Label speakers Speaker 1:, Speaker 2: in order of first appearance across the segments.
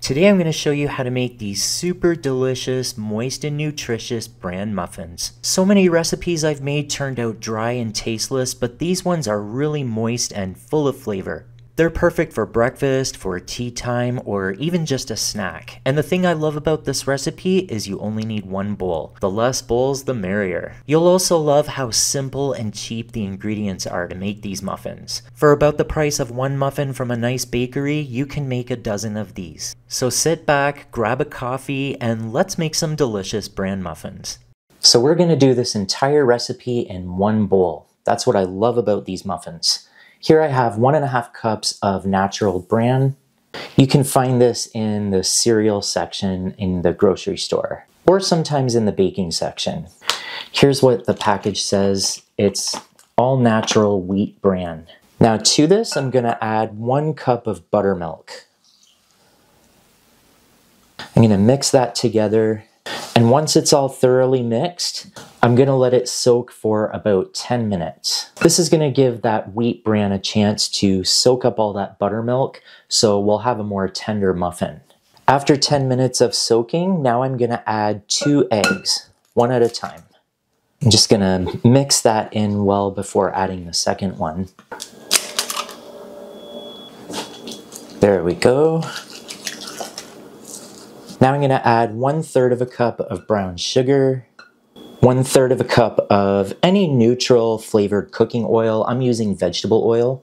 Speaker 1: Today I'm going to show you how to make these super delicious, moist and nutritious Bran Muffins. So many recipes I've made turned out dry and tasteless, but these ones are really moist and full of flavor. They're perfect for breakfast, for tea time, or even just a snack. And the thing I love about this recipe is you only need one bowl. The less bowls, the merrier. You'll also love how simple and cheap the ingredients are to make these muffins. For about the price of one muffin from a nice bakery, you can make a dozen of these. So sit back, grab a coffee, and let's make some delicious Bran muffins. So we're going to do this entire recipe in one bowl. That's what I love about these muffins. Here I have 1.5 cups of natural bran. You can find this in the cereal section in the grocery store, or sometimes in the baking section. Here's what the package says. It's all natural wheat bran. Now to this, I'm gonna add 1 cup of buttermilk. I'm gonna mix that together. And once it's all thoroughly mixed, I'm gonna let it soak for about 10 minutes. This is gonna give that wheat bran a chance to soak up all that buttermilk, so we'll have a more tender muffin. After 10 minutes of soaking, now I'm gonna add 2 eggs, one at a time. I'm just gonna mix that in well before adding the second one. There we go. Now I'm going to add 1/3 of a cup of brown sugar, 1/3 of a cup of any neutral flavored cooking oil. I'm using vegetable oil.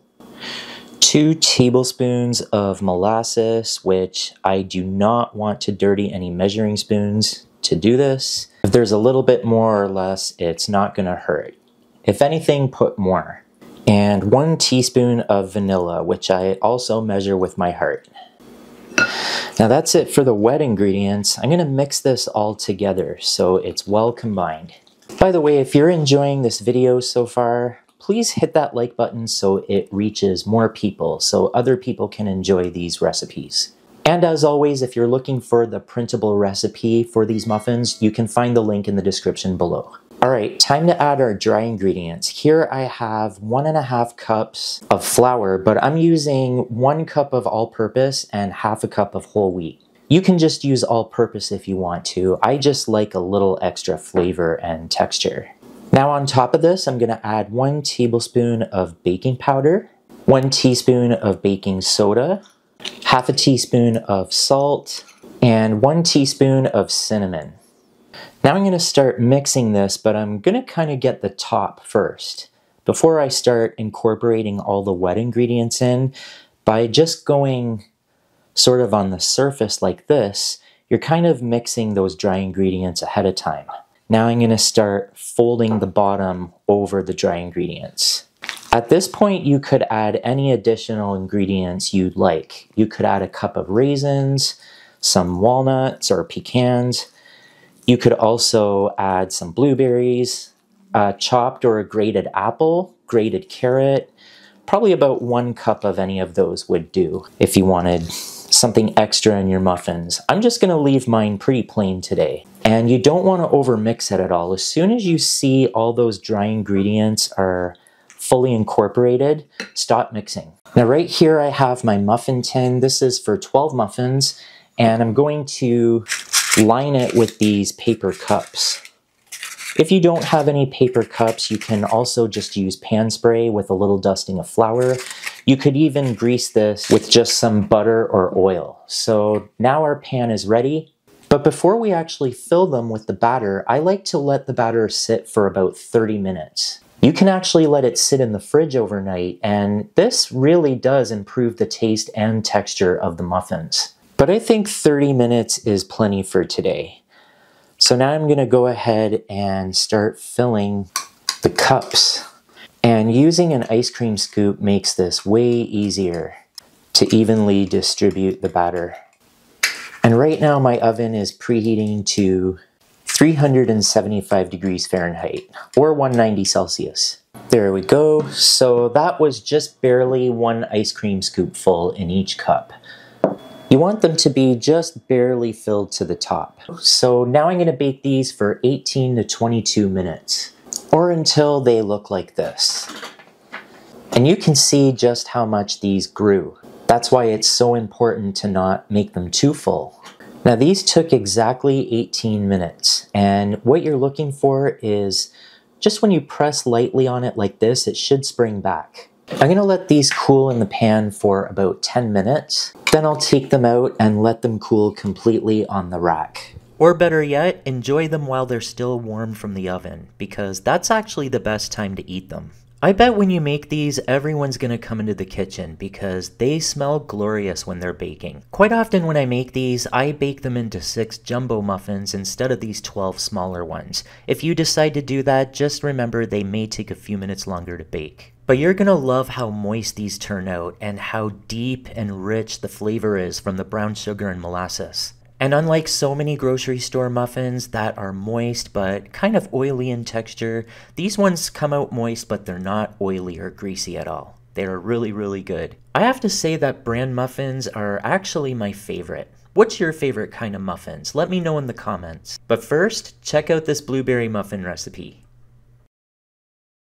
Speaker 1: 2 tablespoons of molasses, which I do not want to dirty any measuring spoons to do this. If there's a little bit more or less, it's not going to hurt. If anything, put more. And 1 teaspoon of vanilla, which I also measure with my heart. Now that's it for the wet ingredients. I'm going to mix this all together so it's well combined. By the way, if you're enjoying this video so far, please hit that like button so it reaches more people, so other people can enjoy these recipes. And as always, if you're looking for the printable recipe for these muffins, you can find the link in the description below. Alright, time to add our dry ingredients. Here I have 1.5 cups of flour, but I'm using 1 cup of all-purpose and 1/2 cup of whole wheat. You can just use all-purpose if you want to. I just like a little extra flavor and texture. Now on top of this, I'm going to add 1 tablespoon of baking powder, 1 teaspoon of baking soda, 1/2 teaspoon of salt, and 1 teaspoon of cinnamon. Now I'm going to start mixing this, but I'm going to kind of get the top first. Before I start incorporating all the wet ingredients in, by just going sort of on the surface like this, you're kind of mixing those dry ingredients ahead of time. Now I'm going to start folding the bottom over the dry ingredients. At this point, you could add any additional ingredients you'd like. You could add a cup of raisins, some walnuts or pecans. You could also add some blueberries, a chopped or a grated apple, grated carrot. Probably about 1 cup of any of those would do if you wanted something extra in your muffins. I'm just going to leave mine pretty plain today. And you don't want to overmix it at all. As soon as you see all those dry ingredients are fully incorporated, stop mixing. Now right here I have my muffin tin. This is for 12 muffins, and I'm going to line it with these paper cups. If you don't have any paper cups, you can also just use pan spray with a little dusting of flour. You could even grease this with just some butter or oil. So now our pan is ready. But before we actually fill them with the batter, I like to let the batter sit for about 30 minutes. You can actually let it sit in the fridge overnight, and this really does improve the taste and texture of the muffins. But I think 30 minutes is plenty for today. So now I'm going to go ahead and start filling the cups. And using an ice cream scoop makes this way easier to evenly distribute the batter. And right now my oven is preheating to 375 degrees Fahrenheit or 190 Celsius. There we go. So that was just barely 1 ice cream scoop full in each cup. You want them to be just barely filled to the top. So now I'm going to bake these for 18 to 22 minutes, or until they look like this. And you can see just how much these grew. That's why it's so important to not make them too full. Now these took exactly 18 minutes, and what you're looking for is just when you press lightly on it like this, it should spring back. I'm gonna let these cool in the pan for about 10 minutes. Then I'll take them out and let them cool completely on the rack. Or better yet, enjoy them while they're still warm from the oven, because that's actually the best time to eat them. I bet when you make these, everyone's gonna come into the kitchen because they smell glorious when they're baking. Quite often when I make these, I bake them into 6 jumbo muffins instead of these 12 smaller ones. If you decide to do that, just remember they may take a few minutes longer to bake. But you're gonna love how moist these turn out and how deep and rich the flavor is from the brown sugar and molasses. And unlike so many grocery store muffins that are moist but kind of oily in texture, these ones come out moist but they're not oily or greasy at all. They're really, really good. I have to say that Bran Muffins are actually my favorite. What's your favorite kind of muffins? Let me know in the comments. But first, check out this blueberry muffin recipe.